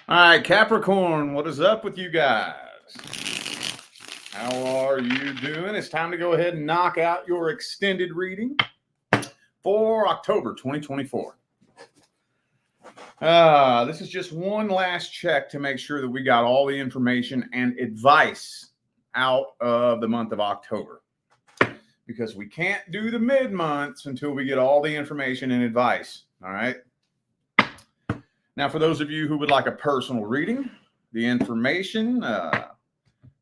All right, Capricorn, what is up with you guys? How are you doing? It's time to go ahead and knock out your extended reading for October 2024. This is just one last check to make sure that we got all the information and advice out of the month of October, because we can't do the mid-months until we get all the information and advice. All right. Now, for those of you who would like a personal reading, the information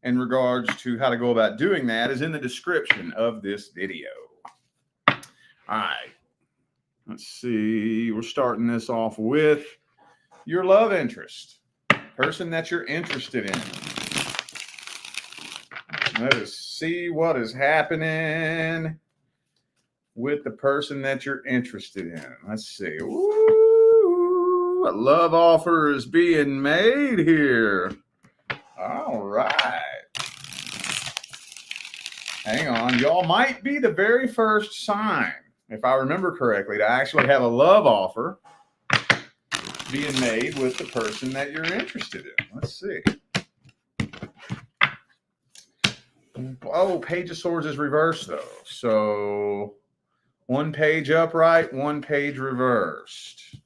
in regards to how to go about doing that is in the description of this video. All right. Let's see. We're starting this off with your love interest, person that you're interested in. Let us see what is happening with the person that you're interested in. Let's see. Ooh. A love offer is being made here. All right. Hang on. Y'all might be the very first sign, if I remember correctly, to actually have a love offer being made with the person that you're interested in. Let's see. Oh, Page of Swords is reversed, though. So one page upright, one page reversed.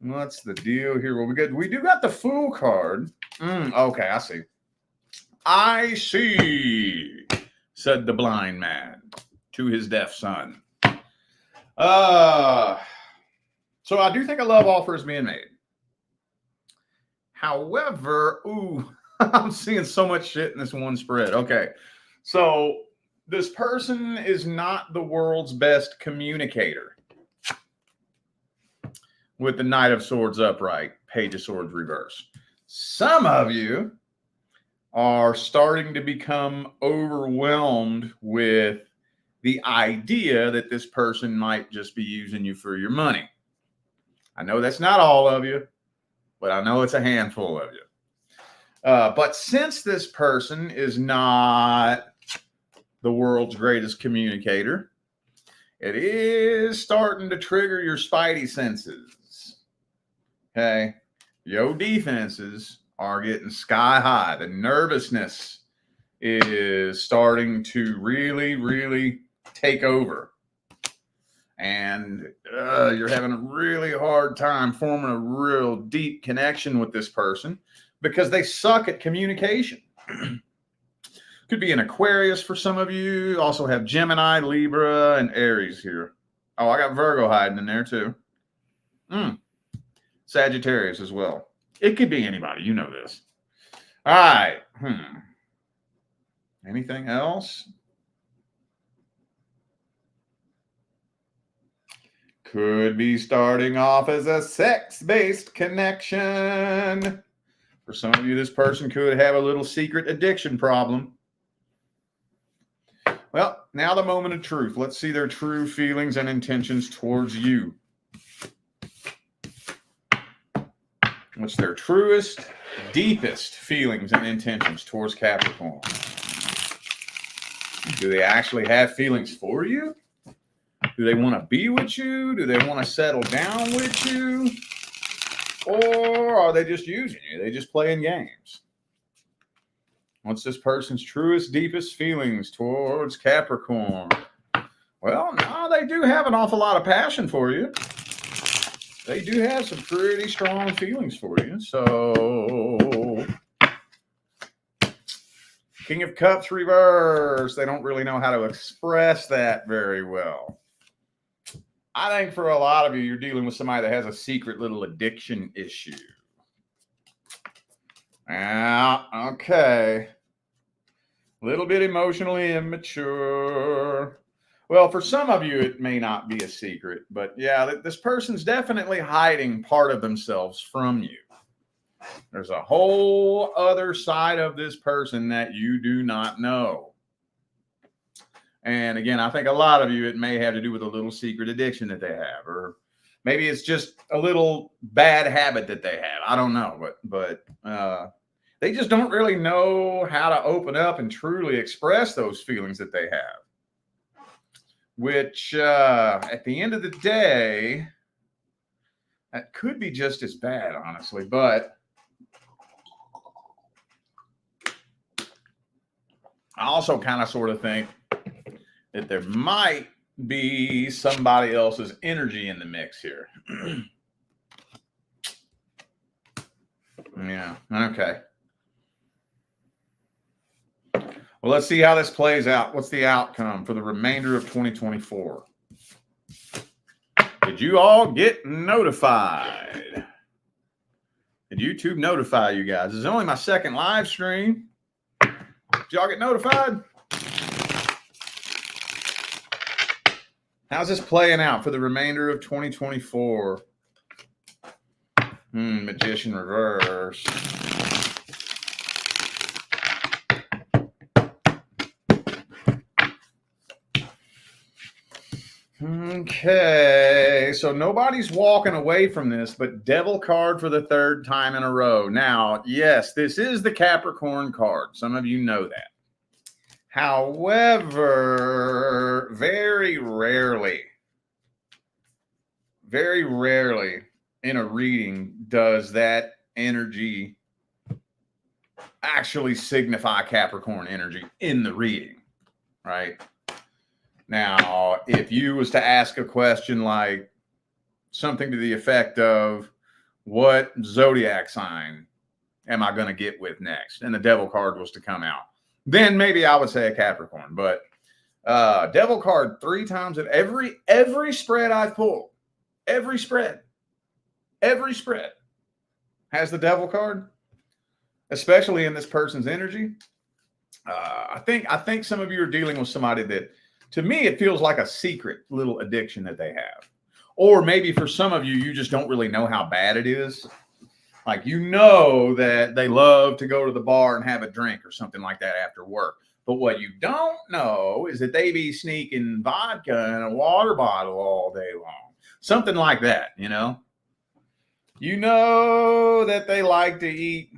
What's the deal here? Well, we do got the Fool card. Okay, I see. I see, said the blind man to his deaf son. So I do think a love offer is being made. However, I'm seeing so much shit in this one spread. Okay, so this person is not the world's best communicator. With the Knight of Swords upright, Page of Swords reverse. Some of you are starting to become overwhelmed with the idea that this person might just be using you for your money. I know that's not all of you, but I know it's a handful of you. But since this person is not the world's greatest communicator, it is starting to trigger your spidey senses. Okay, your defenses are getting sky high. The nervousness is starting to really, really take over. And you're having a really hard time forming a real deep connection with this person because they suck at communication. Could be an Aquarius for some of you. Also have Gemini, Libra, and Aries here. Oh, I got Virgo hiding in there too. Sagittarius as well. It could be anybody. You know this. All right. Anything else? Could be starting off as a sex-based connection. For some of you, this person could have a little secret addiction problem. Well, now the moment of truth. Let's see their true feelings and intentions towards you. What's their truest, deepest feelings and intentions towards Capricorn? Do they actually have feelings for you? Do they want to be with you? Do they want to settle down with you? Or are they just using you? They just playing games? What's this person's truest, deepest feelings towards Capricorn? Well, no, they do have an awful lot of passion for you. They do have some pretty strong feelings for you. So, King of Cups reverse. They don't really know how to express that very well. I think for a lot of you, you're dealing with somebody that has a secret little addiction issue. Yeah, okay. A little bit emotionally immature. Well, for some of you, it may not be a secret, but yeah, this person's definitely hiding part of themselves from you. There's a whole other side of this person that you do not know. And again, I think a lot of you, it may have to do with a little secret addiction that they have, or maybe it's just a little bad habit that they have. I don't know, but they just don't really know how to open up and truly express those feelings that they have. Which, at the end of the day, That could be just as bad, honestly, but I also kind of sort of think that there might be somebody else's energy in the mix here. Yeah, okay. Well, let's see how this plays out. What's the outcome for the remainder of 2024? Did you all get notified? Did YouTube notify you guys? This is only my second live stream. Did y'all get notified? How's this playing out for the remainder of 2024? Magician reverse. Okay, so nobody's walking away from this, but Devil card for the third time in a row. Now, yes, this is the Capricorn card. Some of you know that. However, very rarely in a reading does that energy actually signify Capricorn energy in the reading, right? Now, if you was to ask a question like something to the effect of, what zodiac sign am I going to get with next? And the Devil card was to come out, then maybe I would say a Capricorn. But Devil card 3 times at every spread I've pulled, every spread has the Devil card, especially in this person's energy. I think some of you are dealing with somebody that, to me, it feels like a secret little addiction that they have. Or maybe for some of you, you just don't really know how bad it is. Like, you know that they love to go to the bar and have a drink or something like that after work. But what you don't know is that they be sneaking vodka in a water bottle all day long. Something like that, you know? You know that they like to eat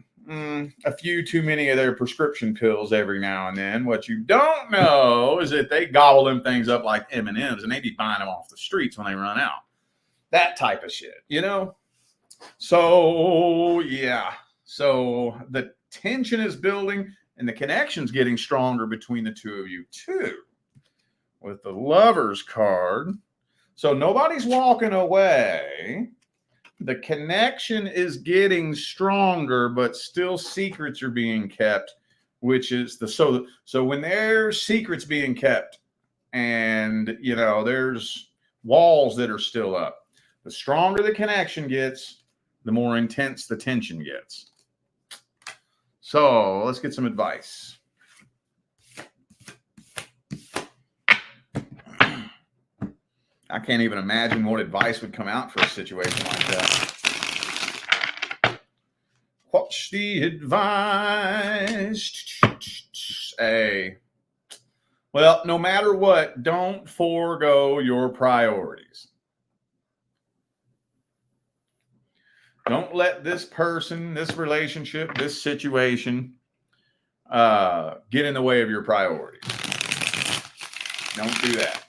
a few too many of their prescription pills every now and then. What you don't know is that they gobble them things up like M&Ms, and they be buying them off the streets when they run out. That type of shit, you know? So, yeah. So the tension is building and the connection's getting stronger between the two of you too. With the Lovers card. So nobody's walking away. The connection is getting stronger, but still secrets are being kept, which is so when there's secrets being kept and, you know, there's walls that are still up, the stronger the connection gets, the more intense the tension gets. So let's get some advice. I can't even imagine what advice would come out for a situation like that. What's the advice? Hey, well, no matter what, don't forego your priorities. Don't let this person, this relationship, this situation get in the way of your priorities. Don't do that.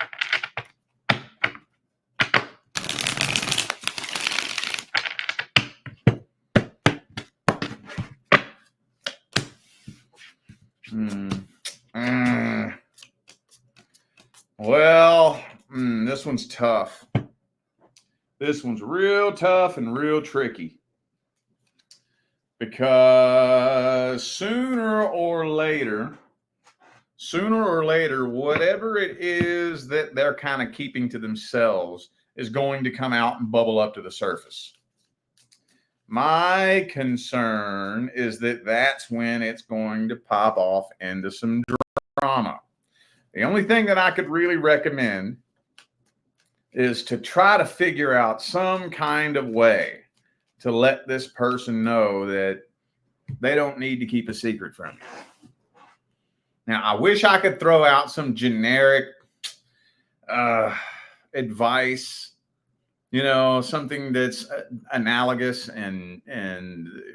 Well, this one's tough. This one's real tough and real tricky. Because sooner or later, whatever it is that they're kind of keeping to themselves is going to come out and bubble up to the surface. My concern is that that's when it's going to pop off into some drama. The only thing that I could really recommend is to try to figure out some kind of way to let this person know that they don't need to keep a secret from you. Now, I wish I could throw out some generic advice, you know, something that's analogous and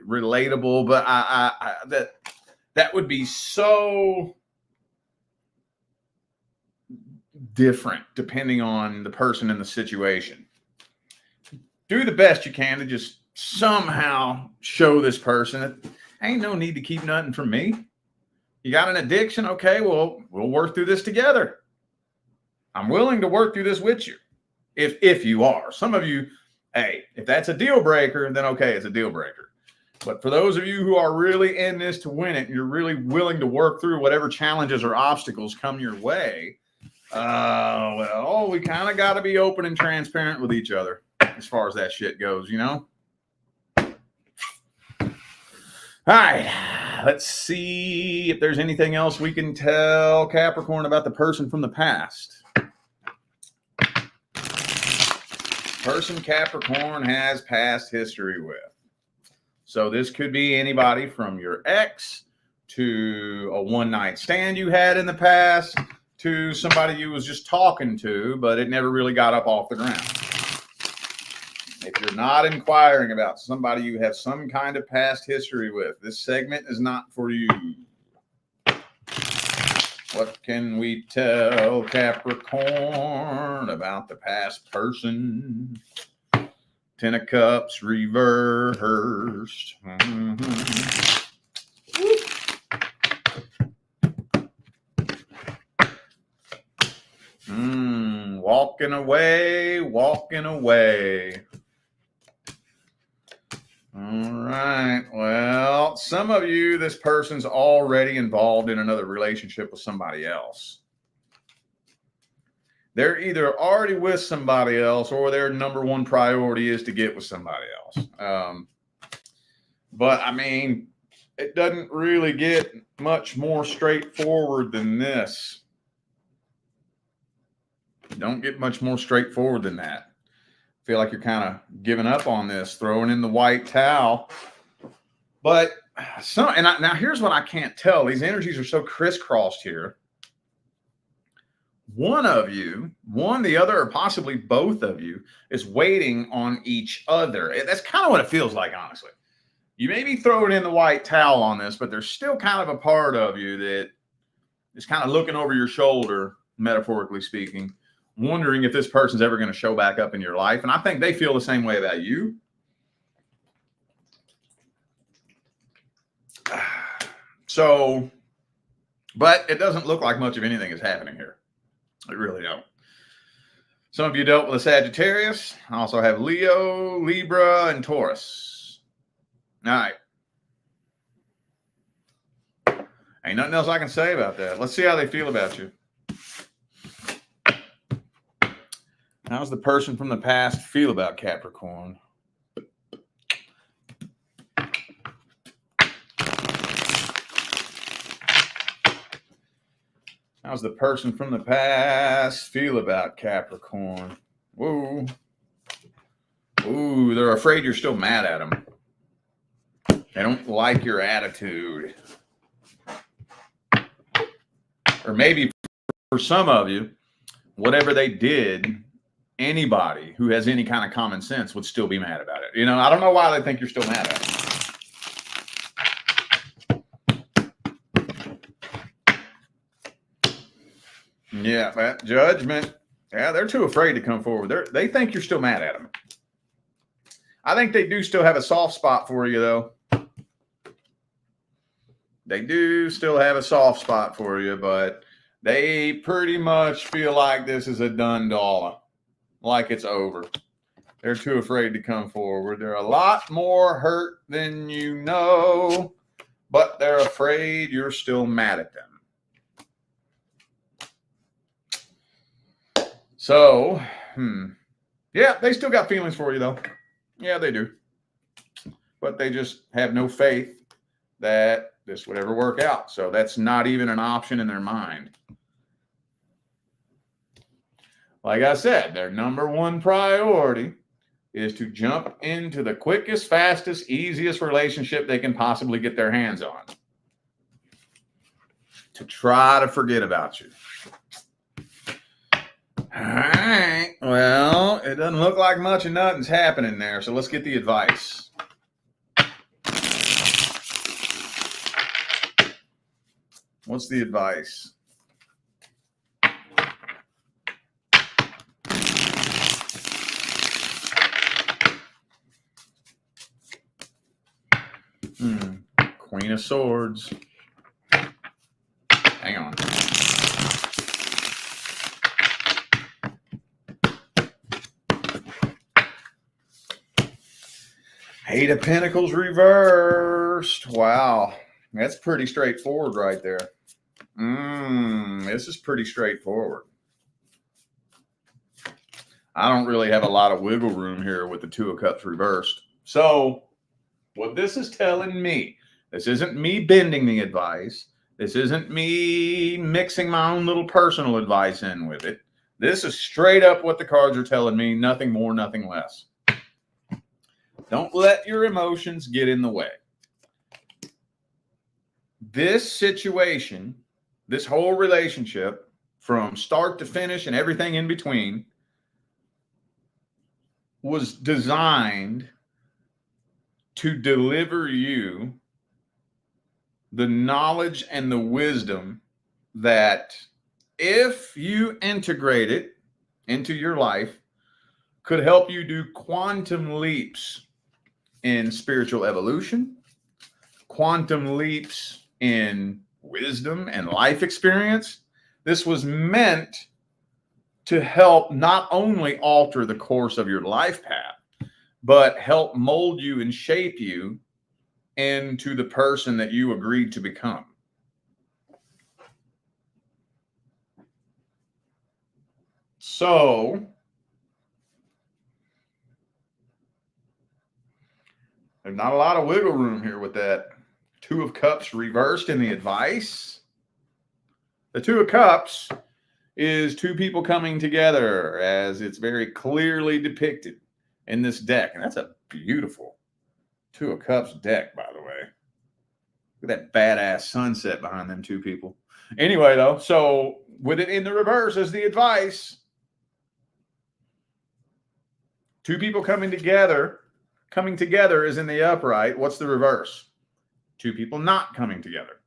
relatable, but that would be so different depending on the person and the situation. do the best you can to just somehow show this person that ain't no need to keep nothing from me. You got an addiction? Okay, well, we'll work through this together. I'm willing to work through this with you. If you are. Some of you, hey, if that's a deal breaker, then okay, it's a deal breaker. But for those of you who are really in this to win it, you're really willing to work through whatever challenges or obstacles come your way, well, we kind of got to be open and transparent with each other as far as that shit goes, you know? All right, let's see if there's anything else we can tell Capricorn about the person from the past. Person Capricorn has past history with. So this could be anybody from your ex to a one-night stand you had in the past to somebody you was just talking to, but it never really got up off the ground. If you're not inquiring about somebody you have some kind of past history with, this segment is not for you. What can we tell Capricorn about the past person? 10 of Cups reversed. Walking away, walking away. All right. Well, some of you, this person's already involved in another relationship with somebody else. They're either already with somebody else or their number one priority is to get with somebody else. But I mean, it doesn't really get much more straightforward than this. Don't get much more straightforward than that. Feel like you're kind of giving up on this, throwing in the white towel. But now here's what I can't tell. These energies are so crisscrossed here. One of you, the other, or possibly both of you, is waiting on each other. That's kind of what it feels like, honestly. You may be throwing in the white towel on this, but there's still kind of a part of you that is kind of looking over your shoulder, metaphorically speaking, wondering if this person's ever going to show back up in your life. And I think they feel the same way about you. So, but it doesn't look like much of anything is happening here. It really don't. Some of you dealt with a Sagittarius. I also have Leo, Libra, and Taurus. All right. Ain't nothing else I can say about that. Let's see how they feel about you. How's the person from the past feel about Capricorn? How's the person from the past feel about Capricorn? Whoa. Ooh, they're afraid you're still mad at them. They don't like your attitude. Or maybe for some of you, whatever they did, anybody who has any kind of common sense would still be mad about it. You know, I don't know why they think you're still mad at them. Yeah, that judgment. Yeah, they're too afraid to come forward. They think you're still mad at them. I think they do still have a soft spot for you, though. They do still have a soft spot for you, but they pretty much feel like this is a done dollar, like it's over. They're too afraid to come forward. They're a lot more hurt than you know, but they're afraid you're still mad at them. So, yeah, they still got feelings for you, though. Yeah, they do. But they just have no faith that this would ever work out. So that's not even an option in their mind. Like I said, their number one priority is to jump into the quickest, fastest, easiest relationship they can possibly get their hands on. To try to forget about you. All right. Well, it doesn't look like much of nothing's happening there. So let's get the advice. What's the advice? Queen of Swords. Hang on. Eight of Pentacles reversed. Wow. That's pretty straightforward right there. This is pretty straightforward. I don't really have a lot of wiggle room here with the Two of Cups reversed. So what this is telling me, this isn't me bending the advice. This isn't me mixing my own little personal advice in with it. This is straight up what the cards are telling me. Nothing more, nothing less. Don't let your emotions get in the way. This situation, this whole relationship, from start to finish and everything in between, was designed to deliver you the knowledge and the wisdom that, if you integrate it into your life, could help you do quantum leaps in spiritual evolution, quantum leaps in wisdom and life experience. This was meant to help not only alter the course of your life path, but help mold you and shape you into the person that you agreed to become. So there's not a lot of wiggle room here with that Two of Cups reversed in the advice. The Two of Cups is two people coming together, as it's very clearly depicted in this deck. And that's a beautiful Two of Cups deck, by the way. Look at that badass sunset behind them two people. Anyway, though, so with it in the reverse as the advice, two people coming together. Coming together is in the upright. What's the reverse? Two people not coming together.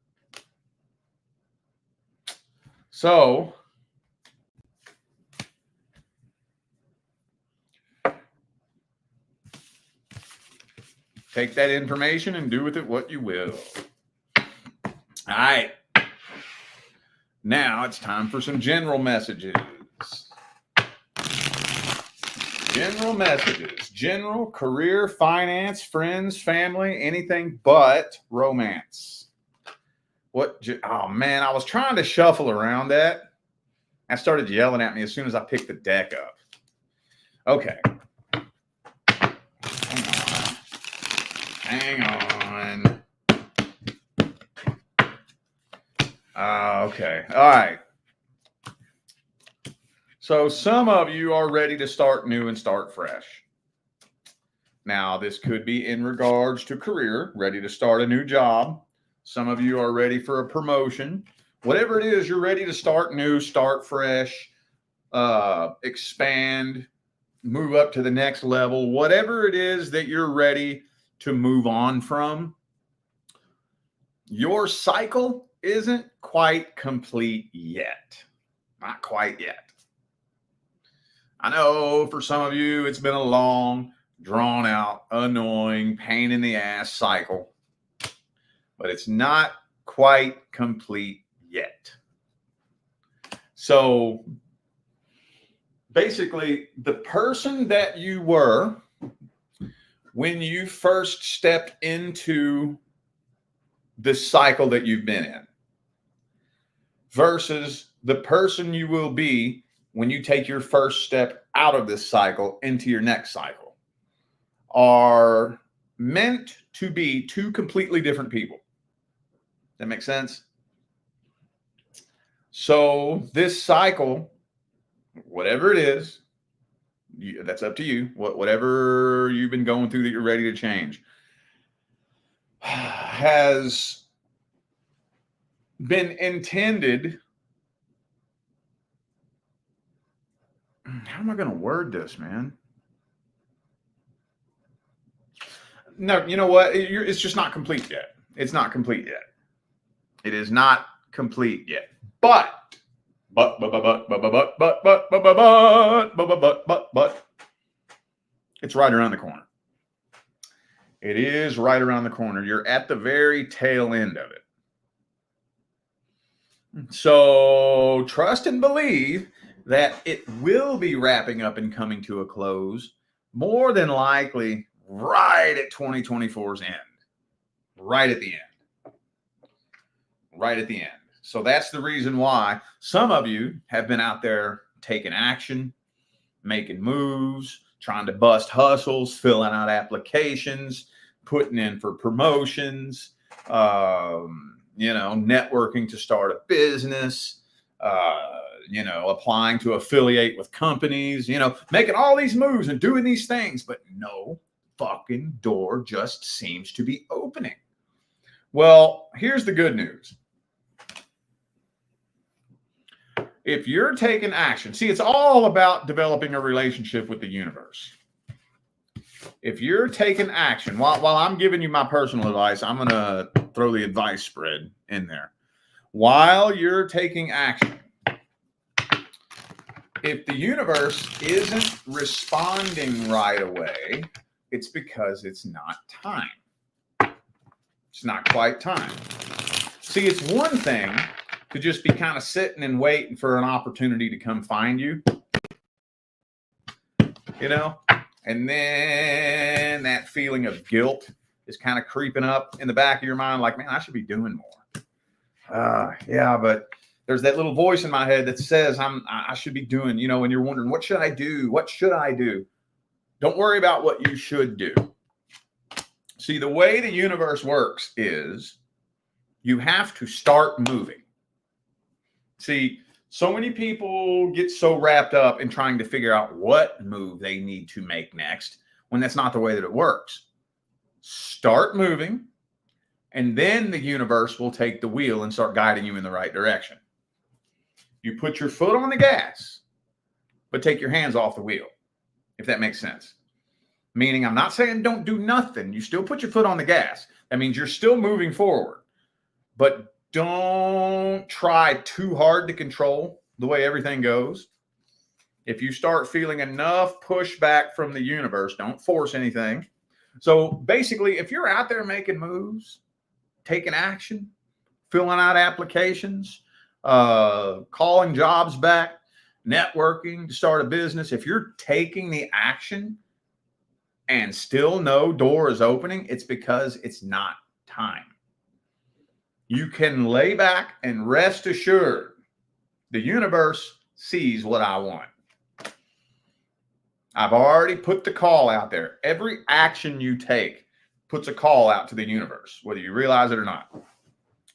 So take that information and do with it what you will. All right. Now it's time for some general messages. General messages. General, career, finance, friends, family, anything but romance. Oh, man, I was trying to shuffle around that. I started yelling at me as soon as I picked the deck up. Okay. Hang on. Okay. All right. So some of you are ready to start new and start fresh. Now, this could be in regards to career, ready to start a new job. Some of you are ready for a promotion. Whatever it is, you're ready to start new, start fresh, expand, move up to the next level. Whatever it is that you're ready to move on from, your cycle isn't quite complete yet. Not quite yet. I know for some of you, it's been a long, drawn out, annoying, pain in the ass cycle, but it's not quite complete yet. So basically, the person that you were when you first stepped into the cycle that you've been in versus the person you will be when you take your first step out of this cycle into your next cycle are meant to be two completely different people. That makes sense? So this cycle, whatever it is, that's up to you. Whatever you've been going through that you're ready to change has been intended. How am I going to word this, man? No, you know what? It's just not complete yet. It's not complete yet. It is not complete yet. But it's right around the corner. It is right around the corner. You're at the very tail end of it. So trust and believe that it will be wrapping up and coming to a close, more than likely right at 2024's end, right at the end, right at the end. So that's the reason why some of you have been out there taking action, making moves, trying to bust hustles, filling out applications, putting in for promotions, networking to start a business, applying to affiliate with companies, making all these moves and doing these things, but no fucking door just seems to be opening. Well, here's the good news. If you're taking action, see, it's all about developing a relationship with the universe. If you're taking action, while I'm giving you my personal advice, I'm going to throw the advice spread in there. While you're taking action, if the universe isn't responding right away, it's because it's not time. It's not quite time. See, it's one thing to just be kind of sitting and waiting for an opportunity to come find you, and then that feeling of guilt is kind of creeping up in the back of your mind, like, man, I should be doing more. Yeah, but there's that little voice in my head that says I should be doing, and you're wondering, what should I do? What should I do? Don't worry about what you should do. See, the way the universe works is you have to start moving. See, so many people get so wrapped up in trying to figure out what move they need to make next when that's not the way that it works. Start moving, and then the universe will take the wheel and start guiding you in the right direction. You put your foot on the gas, but take your hands off the wheel, if that makes sense. Meaning, I'm not saying don't do nothing. You still put your foot on the gas. That means you're still moving forward, but don't try too hard to control the way everything goes. If you start feeling enough pushback from the universe, don't force anything. So basically, if you're out there making moves, taking action, filling out applications, calling jobs back, networking to start a business, if you're taking the action and still no door is opening, it's because it's not time. You can lay back and rest assured the universe sees what I want. I've already put the call out there. Every action you take puts a call out to the universe, whether you realize it or not.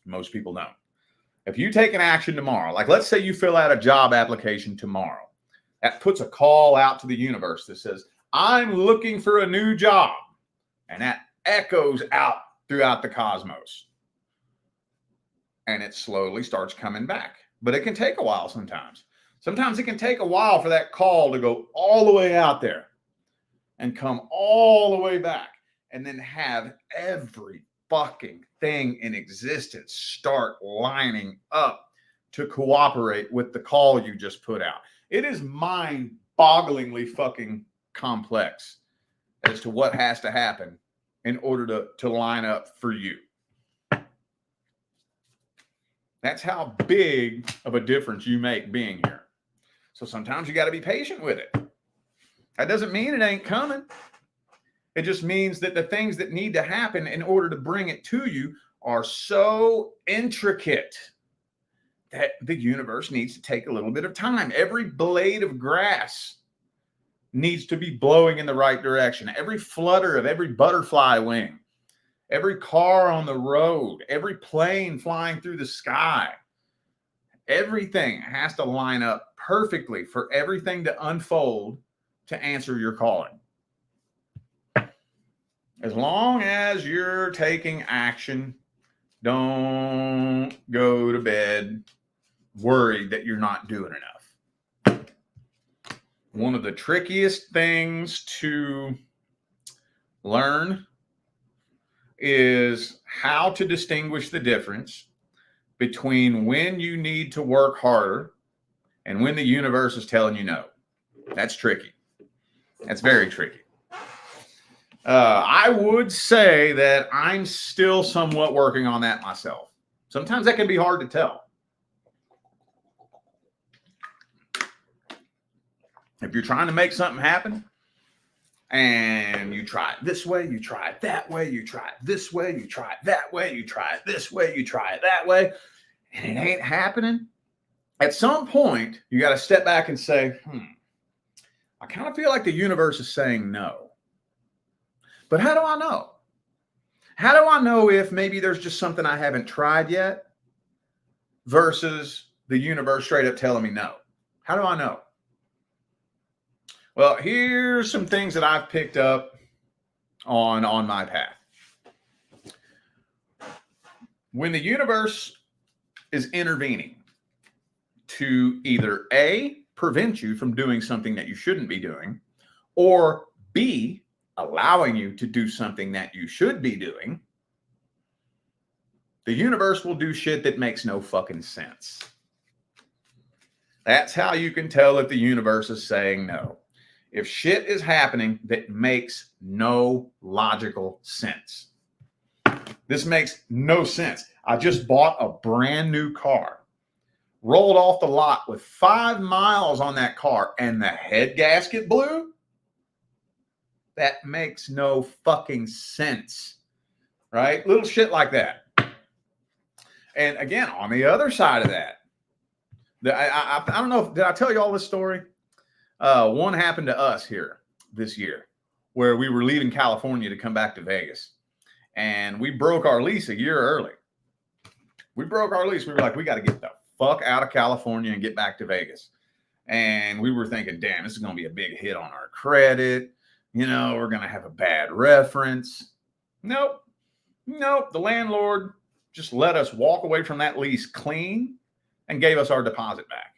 Most people don't. If you take an action tomorrow, like let's say you fill out a job application tomorrow, that puts a call out to the universe that says, I'm looking for a new job. And that echoes out throughout the cosmos. And it slowly starts coming back. But it can take a while sometimes. Sometimes it can take a while for that call to go all the way out there and come all the way back and then have every fucking thing in existence start lining up to cooperate with the call you just put out. It is mind-bogglingly fucking complex as to what has to happen in order to line up for you. That's how big of a difference you make being here. So sometimes you got to be patient with it. That doesn't mean it ain't coming. It just means that the things that need to happen in order to bring it to you are so intricate that the universe needs to take a little bit of time. Every blade of grass needs to be blowing in the right direction. Every flutter of every butterfly wing, every car on the road, every plane flying through the sky, everything has to line up perfectly for everything to unfold to answer your calling. As long as you're taking action, don't go to bed worried that you're not doing enough. One of the trickiest things to learn is how to distinguish the difference between when you need to work harder and when the universe is telling you no. That's tricky. That's very tricky. I would say that I'm still somewhat working on that myself. Sometimes that can be hard to tell. If you're trying to make something happen and you try it this way, you try it that way, you try it this way, you try it that way, you try it this way, you try it that way, and it ain't happening, at some point, you got to step back and say, I kind of feel like the universe is saying no. But how do I know? How do I know if maybe there's just something I haven't tried yet versus the universe straight up telling me no? How do I know? Well, here's some things that I've picked up on my path. When the universe is intervening to either A, prevent you from doing something that you shouldn't be doing, or B, allowing you to do something that you should be doing, the universe will do shit that makes no fucking sense. That's how you can tell if the universe is saying no. If shit is happening that makes no logical sense. This makes no sense. I just bought a brand new car, rolled off the lot with 5 miles on that car, and the head gasket blew? That makes no fucking sense, right? Little shit like that. And again, on the other side of that, I don't know, did I tell you all this story? One happened to us here this year where we were leaving California to come back to Vegas, and we broke our lease a year early. We broke our lease. We were like, we got to get the fuck out of California and get back to Vegas. And we were thinking, damn, this is going to be a big hit on our credit. You know, we're going to have a bad reference. Nope. The landlord just let us walk away from that lease clean and gave us our deposit back.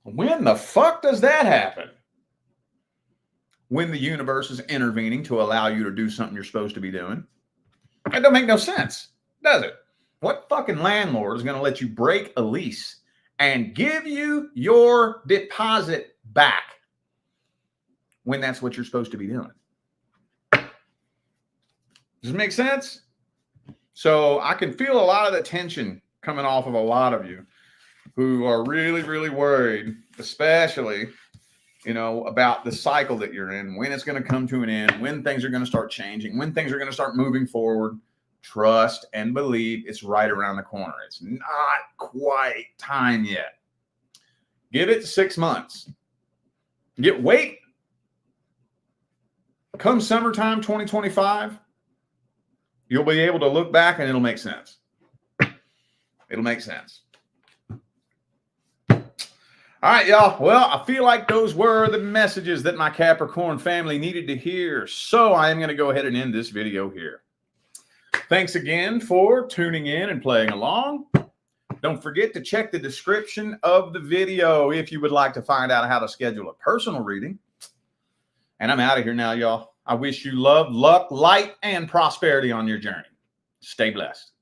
When the fuck does that happen? When the universe is intervening to allow you to do something you're supposed to be doing. It don't make no sense, does it? What fucking landlord is going to let you break a lease and give you your deposit back when that's what you're supposed to be doing? Does it make sense? So I can feel a lot of the tension coming off of a lot of you who are really, really worried, especially, about the cycle that you're in, when it's going to come to an end, when things are going to start changing, when things are going to start moving forward. Trust and believe it's right around the corner. It's not quite time yet. Give it 6 months. Wait. Come summertime 2025, you'll be able to look back and it'll make sense. It'll make sense. All right, y'all. Well, I feel like those were the messages that my Capricorn family needed to hear. So I am going to go ahead and end this video here. Thanks again for tuning in and playing along. Don't forget to check the description of the video if you would like to find out how to schedule a personal reading. And I'm out of here now, y'all. I wish you love, luck, light, and prosperity on your journey. Stay blessed.